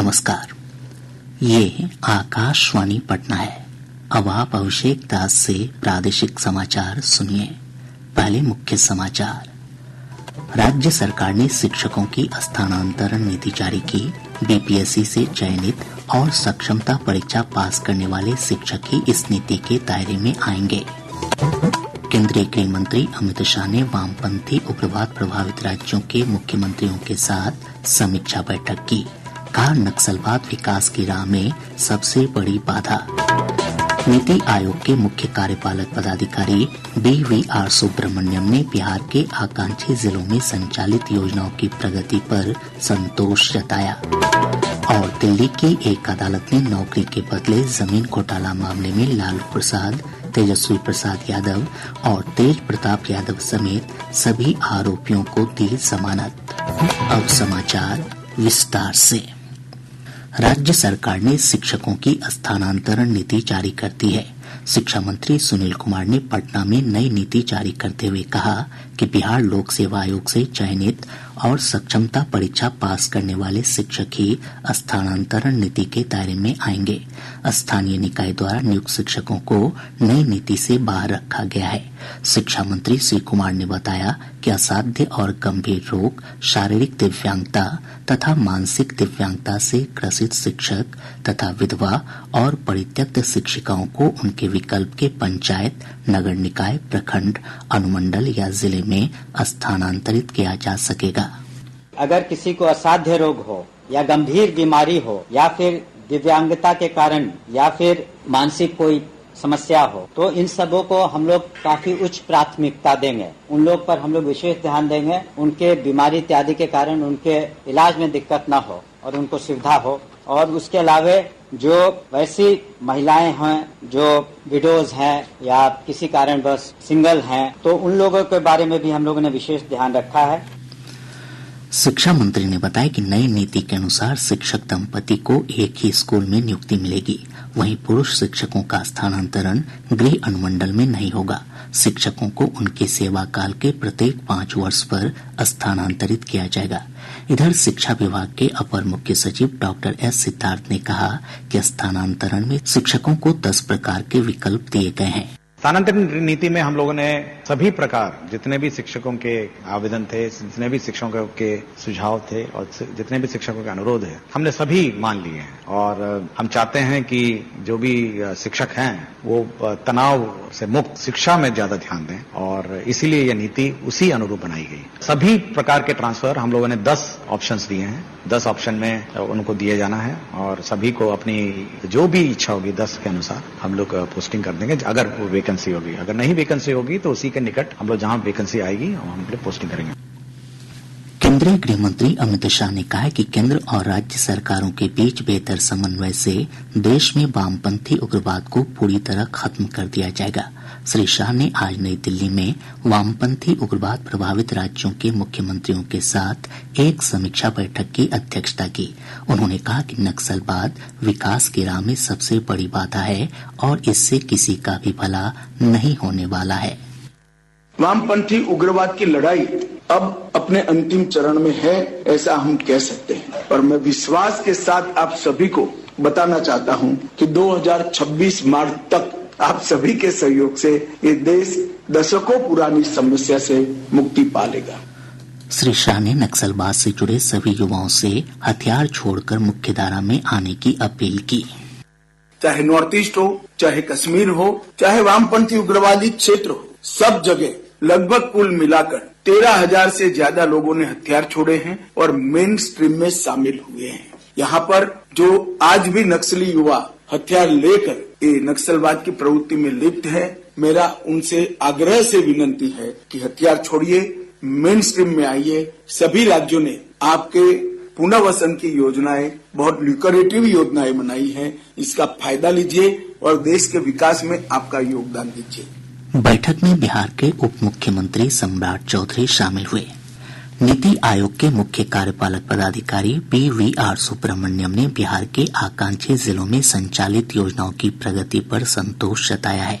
नमस्कार, ये आकाशवाणी पटना है। अब आप अभिषेक दास से प्रादेशिक समाचार सुनिए। पहले मुख्य समाचार। राज्य सरकार ने शिक्षकों की स्थानांतरण नीति जारी की। बीपीएससी से चयनित और सक्षमता परीक्षा पास करने वाले शिक्षक ही इस नीति के दायरे में आएंगे। केंद्रीय गृह मंत्री अमित शाह ने वामपंथी उग्रवाद प्रभावित राज्यों के मुख्यमंत्रियों के साथ समीक्षा बैठक की। कहा, नक्सलवाद विकास की राह में सबसे बड़ी बाधा। नीति आयोग के मुख्य कार्यपालक पदाधिकारी BVR सुब्रमण्यम ने बिहार के आकांक्षी जिलों में संचालित योजनाओं की प्रगति पर संतोष जताया। और दिल्ली की एक अदालत ने नौकरी के बदले जमीन घोटाला मामले में लालू प्रसाद, तेजस्वी प्रसाद यादव और तेज प्रताप यादव समेत सभी आरोपियों को दी जमानत। अब समाचार विस्तार से। राज्य सरकार ने शिक्षकों की स्थानांतरण नीति जारी कर दी है। शिक्षा मंत्री सुनील कुमार ने पटना में नई नीति जारी करते हुए कहा कि बिहार लोक सेवा आयोग से चयनित और सक्षमता परीक्षा पास करने वाले शिक्षक ही स्थानांतरण नीति के दायरे में आएंगे। स्थानीय निकाय द्वारा नियुक्त शिक्षकों को नई नीति से बाहर रखा गया है। शिक्षा मंत्री श्री कुमार ने बताया कि असाध्य और गंभीर रोग, शारीरिक दिव्यांगता तथा मानसिक दिव्यांगता से ग्रसित शिक्षक तथा विधवा और परित्यक्त शिक्षिकाओं को उनके विकल्प के पंचायत, नगर निकाय, प्रखंड, अनुमंडल या जिले में स्थानांतरित किया जा सकेगा। अगर किसी को असाध्य रोग हो या गंभीर बीमारी हो या फिर दिव्यांगता के कारण या फिर मानसिक कोई समस्या हो, तो इन सबों को हम लोग काफी उच्च प्राथमिकता देंगे। उन लोग पर हम लोग विशेष ध्यान देंगे, उनके बीमारी इत्यादि के कारण उनके इलाज में दिक्कत न हो और उनको सुविधा हो। और उसके अलावा जो वैसी महिलाएं हैं जो विडोज हैं या किसी कारणवश सिंगल हैं, तो उन लोगों के बारे में भी हम लोगों ने विशेष ध्यान रखा है। शिक्षा मंत्री ने बताया कि नई नीति के अनुसार शिक्षक दंपति को एक ही स्कूल में नियुक्ति मिलेगी। वहीं पुरुष शिक्षकों का स्थानांतरण गृह अनुमंडल में नहीं होगा। शिक्षकों को उनके सेवा काल के प्रत्येक 5 वर्ष पर स्थानांतरित किया जाएगा। इधर शिक्षा विभाग के अपर मुख्य सचिव डॉक्टर S सिद्धार्थ ने कहा कि स्थानांतरण में शिक्षकों को 10 प्रकार के विकल्प दिए गए हैं। स्थानांतरण नीति में हम लोगों ने सभी प्रकार जितने भी शिक्षकों के आवेदन थे, जितने भी शिक्षकों के सुझाव थे और जितने भी शिक्षकों के अनुरोध है, हमने सभी मान लिए हैं। और हम चाहते हैं कि जो भी शिक्षक हैं वो तनाव से मुक्त शिक्षा में ज्यादा ध्यान दें और इसीलिए यह नीति उसी अनुरूप बनाई गई। सभी प्रकार के ट्रांसफर हम लोगों ने 10 ऑप्शंस दिए हैं। 10 ऑप्शन में उनको दिए जाना है और सभी को अपनी जो भी इच्छा होगी 10 के अनुसार हम लोग पोस्टिंग कर देंगे। अगर वो वैकेंसी होगी, अगर नहीं वैकेंसी होगी तो उसी के निकट हम लोग जहां वैकेंसी आएगी हम लोग पोस्टिंग करेंगे। केंद्रीय गृह मंत्री अमित शाह ने कहा है कि केंद्र और राज्य सरकारों के बीच बेहतर समन्वय से देश में वामपंथी उग्रवाद को पूरी तरह खत्म कर दिया जाएगा। श्री शाह ने आज नई दिल्ली में वामपंथी उग्रवाद प्रभावित राज्यों के मुख्यमंत्रियों के साथ एक समीक्षा बैठक की अध्यक्षता की। उन्होंने कहा कि नक्सलवाद विकास की राह में सबसे बड़ी बाधा है और इससे किसी का भी भला नहीं होने वाला है। वामपंथी उग्रवाद की लड़ाई अब अपने अंतिम चरण में है, ऐसा हम कह सकते हैं। और मैं विश्वास के साथ आप सभी को बताना चाहता हूं कि 2026 मार्च तक आप सभी के सहयोग से ये देश दशकों पुरानी समस्या से मुक्ति पा लेगा। श्री शाह ने नक्सलवाद से जुड़े सभी युवाओं से हथियार छोड़कर मुख्यधारा में आने की अपील की। चाहे नॉर्थ ईस्ट हो, चाहे कश्मीर हो, चाहे वामपंथी उग्रवादी क्षेत्र हो, सब जगह लगभग कुल मिलाकर 13,000 से ज्यादा लोगों ने हथियार छोड़े हैं और मेन स्ट्रीम में शामिल हुए हैं। यहाँ पर जो आज भी नक्सली युवा हथियार लेकर ये नक्सलवाद की प्रवृत्ति में लिप्त है, मेरा उनसे आग्रह से विनती है कि हथियार छोड़िए, मेन स्ट्रीम में आइए। सभी राज्यों ने आपके पुनर्वसन की योजनाएं, बहुत ल्यूक्रेटिव योजनाएं बनाई हैं, इसका फायदा लीजिए और देश के विकास में आपका योगदान दीजिए। बैठक में बिहार के उप मुख्यमंत्री सम्राट चौधरी शामिल हुए। नीति आयोग के मुख्य कार्यपालक पदाधिकारी BVR सुब्रमण्यम ने बिहार के आकांक्षी जिलों में संचालित योजनाओं की प्रगति पर संतोष जताया है।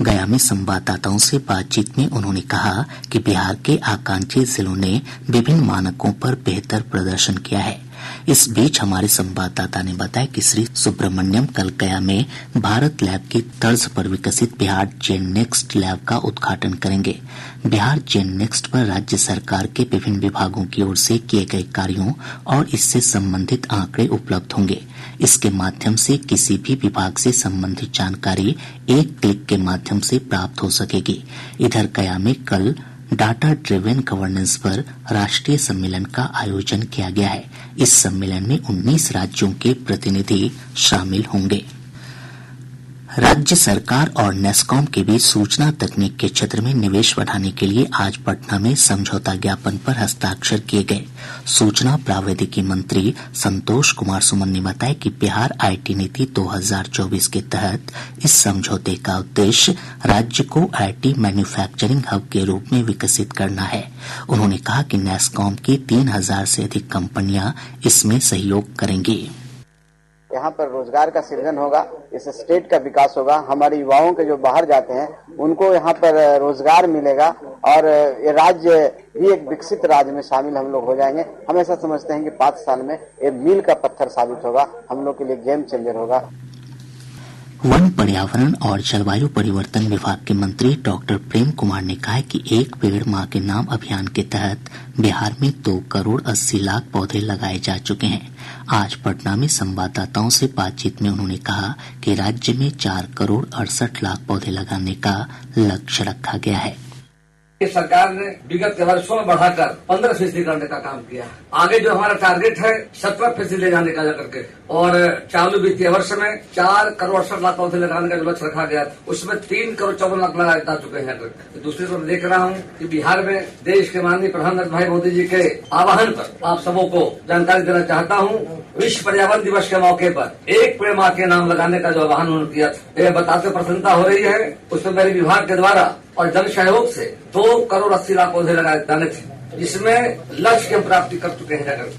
गया में संवाददाताओं से बातचीत में उन्होंने कहा कि बिहार के आकांक्षी जिलों ने विभिन्न मानकों पर बेहतर प्रदर्शन किया है। इस बीच हमारे संवाददाता ने बताया कि श्री सुब्रमण्यम कल गया में भारत लैब की तर्ज पर विकसित बिहार जेन नेक्स्ट लैब का उद्घाटन करेंगे। बिहार जेन नेक्स्ट पर राज्य सरकार के विभिन्न विभागों की ओर से किए गए कार्यों और इससे संबंधित आंकड़े उपलब्ध होंगे। इसके माध्यम से किसी भी विभाग से संबंधित जानकारी एक क्लिक के माध्यम से प्राप्त हो सकेगी। इधर गया में कल डाटा ड्रिवेन गवर्नेंस पर राष्ट्रीय सम्मेलन का आयोजन किया गया है। इस सम्मेलन में 19 राज्यों के प्रतिनिधि शामिल होंगे। राज्य सरकार और नेस्कॉम के बीच सूचना तकनीक के क्षेत्र में निवेश बढ़ाने के लिए आज पटना में समझौता ज्ञापन पर हस्ताक्षर किए गए। सूचना प्रावैधिकी मंत्री संतोष कुमार सुमन ने बताया कि बिहार आईटी नीति 2024 के तहत इस समझौते का उद्देश्य राज्य को आईटी मैन्युफैक्चरिंग हब के रूप में विकसित करना है। उन्होंने कहा कि नेस्कॉम की 3000 से अधिक कंपनियां इसमें सहयोग करेंगी। यहाँ पर रोजगार का सृजन होगा, इस स्टेट का विकास होगा, हमारे युवाओं के जो बाहर जाते हैं उनको यहाँ पर रोजगार मिलेगा और ये राज्य भी एक विकसित राज्य में शामिल हम लोग हो जाएंगे। हम ऐसा समझते हैं कि 5 साल में ये मील का पत्थर साबित होगा, हम लोग के लिए गेम चेंजर होगा। वन, पर्यावरण और जलवायु परिवर्तन विभाग के मंत्री डॉक्टर प्रेम कुमार ने कहा है कि एक पेड़ मां के नाम अभियान के तहत बिहार में 2 करोड़ 80 लाख पौधे लगाए जा चुके हैं। आज पटना में संवाददाताओं से बातचीत में उन्होंने कहा कि राज्य में 4 करोड़ 68 लाख पौधे लगाने का लक्ष्य रखा गया है। सरकार ने विगत के वर्षों में बढ़ाकर 15% करने का काम किया। आगे जो हमारा टारगेट है 17% ले जाने का लेकर के, और चालू वित्तीय वर्ष में 4 करोड़ 68 लाख पौधे लगाने का लक्ष्य रखा गया। उसमें 3 करोड़ 54 लाख लगाए जा चुके हैं। दूसरी तरफ देख रहा हूँ कि बिहार में देश के माननीय प्रधानमंत्री भाई मोदी जी के आह्वान पर आप सबों को जानकारी देना चाहता हूँ। विश्व पर्यावरण दिवस के मौके पर एक पेड़ मां के नाम लगाने का जो आह्वान उन्होंने किया था, यह बताते प्रसन्नता हो रही है। उसमें मेरे विभाग के द्वारा और जन सहयोग से 2 करोड़ 80 लाख पौधे लगाए जाने थे, जिसमें लक्ष्य की प्राप्ति कर चुके हैं।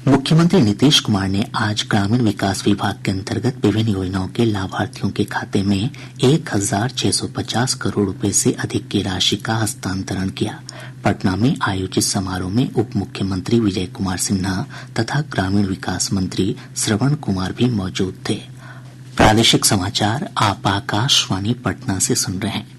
मुख्यमंत्री नीतीश कुमार ने आज ग्रामीण विकास विभाग के अंतर्गत विभिन्न योजनाओं के लाभार्थियों के खाते में 1650 करोड़ रुपए से अधिक की राशि का हस्तांतरण किया। पटना में आयोजित समारोह में उप मुख्यमंत्री विजय कुमार सिन्हा तथा ग्रामीण विकास मंत्री श्रवण कुमार भी मौजूद थे। प्रादेशिक समाचार आप आकाशवाणी पटना से सुन रहे हैं।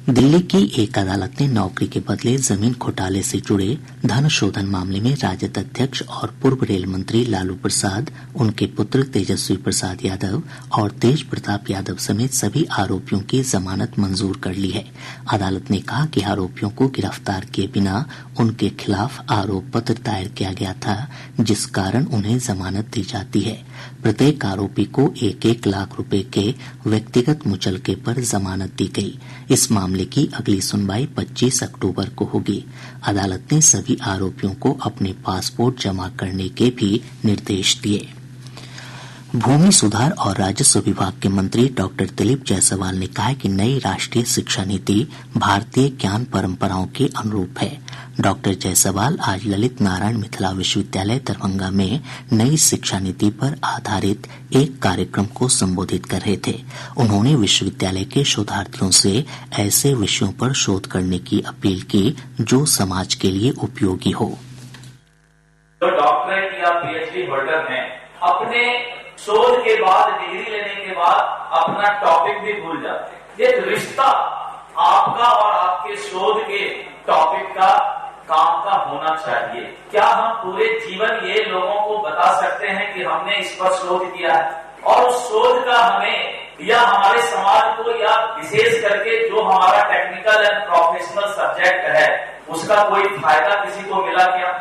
दिल्ली की एक अदालत ने नौकरी के बदले जमीन घोटाले से जुड़े धन शोधन मामले में राजद अध्यक्ष और पूर्व रेल मंत्री लालू प्रसाद, उनके पुत्र तेजस्वी प्रसाद यादव और तेज प्रताप यादव समेत सभी आरोपियों की जमानत मंजूर कर ली है। अदालत ने कहा कि आरोपियों को गिरफ्तार किए बिना उनके खिलाफ आरोप पत्र दायर किया गया था, जिस कारण उन्हें जमानत दी जाती है। प्रत्येक आरोपी को 1-1 लाख रुपए के व्यक्तिगत मुचलके पर जमानत दी गई। इस मामले की अगली सुनवाई 25 अक्टूबर को होगी। अदालत ने सभी आरोपियों को अपने पासपोर्ट जमा करने के भी निर्देश दिए। भूमि सुधार और राजस्व विभाग के मंत्री डॉक्टर दिलीप जायसवाल ने कहा है कि नई राष्ट्रीय शिक्षा नीति भारतीय ज्ञान परंपराओं के अनुरूप है। डॉक्टर जायसवाल आज ललित नारायण मिथिला विश्वविद्यालय दरभंगा में नई शिक्षा नीति पर आधारित एक कार्यक्रम को संबोधित कर रहे थे। उन्होंने विश्वविद्यालय के शोधार्थियों से ऐसे विषयों पर शोध करने की अपील की जो समाज के लिए उपयोगी हो। जो डॉक्टरेट या पीएचडी होल्डर हैं, अपने शोध के बाद, डिग्री लेने के बाद अपना टॉपिक भी भूल जाते हैं। ये रिश्ता आपका और आपके शोध के टॉपिक का काम का होना चाहिए। क्या हम पूरे जीवन ये लोगों को बता सकते हैं कि हमने इस पर शोध किया है, और उस शोध का हमें या हमारे समाज को या विशेष करके जो हमारा टेक्निकल एंड प्रोफेशनल सब्जेक्ट है उसका कोई फायदा किसी को मिला क्या?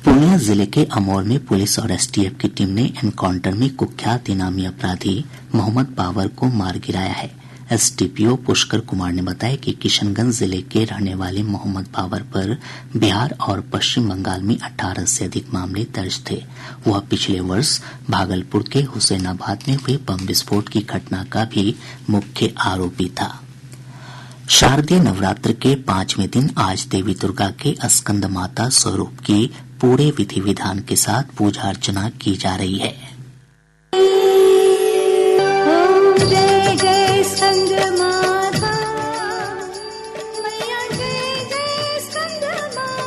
पूर्णिया जिले के अमौर में पुलिस और एसटीएफ की टीम ने एनकाउंटर में कुख्यात इनामी अपराधी मोहम्मद बाबर को मार गिराया है। एसडीपीओ पुष्कर कुमार ने बताया कि किशनगंज जिले के रहने वाले मोहम्मद बाबर पर बिहार और पश्चिम बंगाल में 18 से अधिक मामले दर्ज थे। वह पिछले वर्ष भागलपुर के हुसैनाबाद में हुए बम विस्फोट की घटना का भी मुख्य आरोपी था। शारदीय नवरात्र के 5वें दिन आज देवी दुर्गा के स्कंद माता स्वरूप की पूरे विधि विधान के साथ पूजा अर्चना की जा रही है। जय जय स्कंद माता, मैया जय जय स्कंद माता,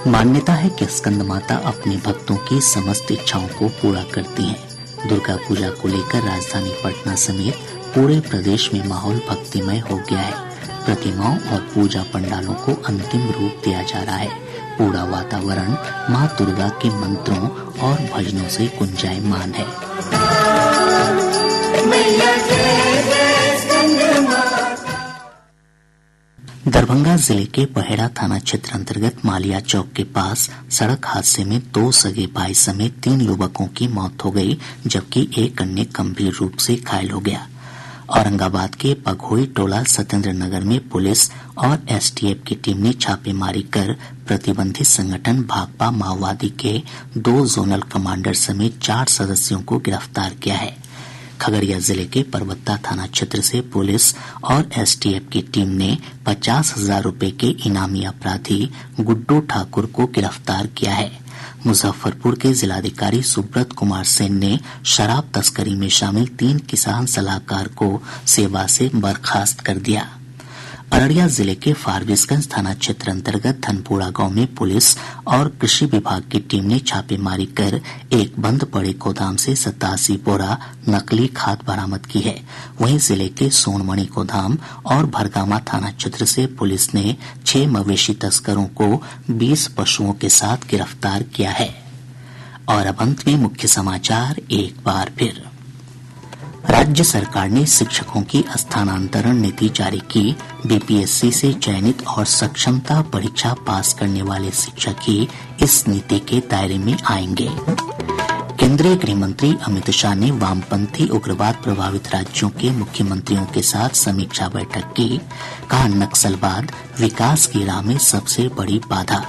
मान्यता है कि स्कंद माता अपने भक्तों की समस्त इच्छाओं को पूरा करती हैं। दुर्गा पूजा को लेकर राजधानी पटना समेत पूरे प्रदेश में माहौल भक्तिमय हो गया है। प्रतिमाओं और पूजा पंडालों को अंतिम रूप दिया जा रहा है। पूरा वातावरण मां दुर्गा के मंत्रों और भजनों से गुंजायमान है। दरभंगा जिले के बहेड़ा थाना क्षेत्र अंतर्गत मालिया चौक के पास सड़क हादसे में 2 सगे भाई समेत 3 युवकों की मौत हो गई, जबकि एक अन्य गंभीर रूप से घायल हो गया। औरंगाबाद के पघोई टोला सत्येंद्र नगर में पुलिस और एसटीएफ की टीम ने छापेमारी कर प्रतिबंधित संगठन भाकपा माओवादी के 2 जोनल कमांडर समेत 4 सदस्यों को गिरफ्तार किया है। खगड़िया जिले के परबत्ता थाना क्षेत्र से पुलिस और एसटीएफ की टीम ने 50,000 रुपए के इनामी अपराधी गुड्डू ठाकुर को गिरफ्तार किया है। मुजफ्फरपुर के जिलाधिकारी सुब्रत कुमार सेन ने शराब तस्करी में शामिल 3 किसान सलाहकार को सेवा से बर्खास्त कर दिया। अररिया जिले के फारबिसगंज थाना क्षेत्र अंतर्गत धनपुरा गांव में पुलिस और कृषि विभाग की टीम ने छापेमारी कर एक बंद पड़े गोदाम से 87 बोरा नकली खाद बरामद की है। वहीं जिले के सोनमणि गोदाम और भरगामा थाना क्षेत्र से पुलिस ने 6 मवेशी तस्करों को 20 पशुओं के साथ गिरफ्तार किया है। और अब अंत में मुख्य समाचार एक बार फिर। राज्य सरकार ने शिक्षकों की स्थानांतरण नीति जारी की। बीपीएससी से चयनित और सक्षमता परीक्षा पास करने वाले शिक्षक ही इस नीति के दायरे में आएंगे। केंद्रीय गृह मंत्री अमित शाह ने वामपंथी उग्रवाद प्रभावित राज्यों के मुख्यमंत्रियों के साथ समीक्षा बैठक की। कहा, नक्सलवाद विकास की राह में सबसे बड़ी बाधा।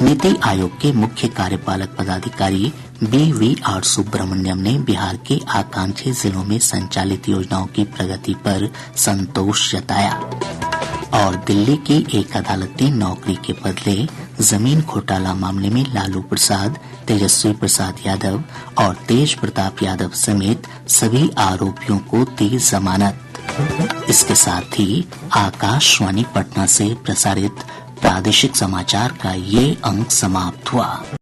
नीति आयोग के मुख्य कार्यपालक पदाधिकारी BVR सुब्रमण्यम ने बिहार के आकांक्षी जिलों में संचालित योजनाओं की प्रगति पर संतोष जताया। और दिल्ली की एक अदालत ने नौकरी के बदले जमीन घोटाला मामले में लालू प्रसाद, तेजस्वी प्रसाद यादव और तेज प्रताप यादव समेत सभी आरोपियों को दी जमानत। इसके साथ ही आकाशवाणी पटना से प्रसारित प्रादेशिक समाचार का ये अंक समाप्त हुआ।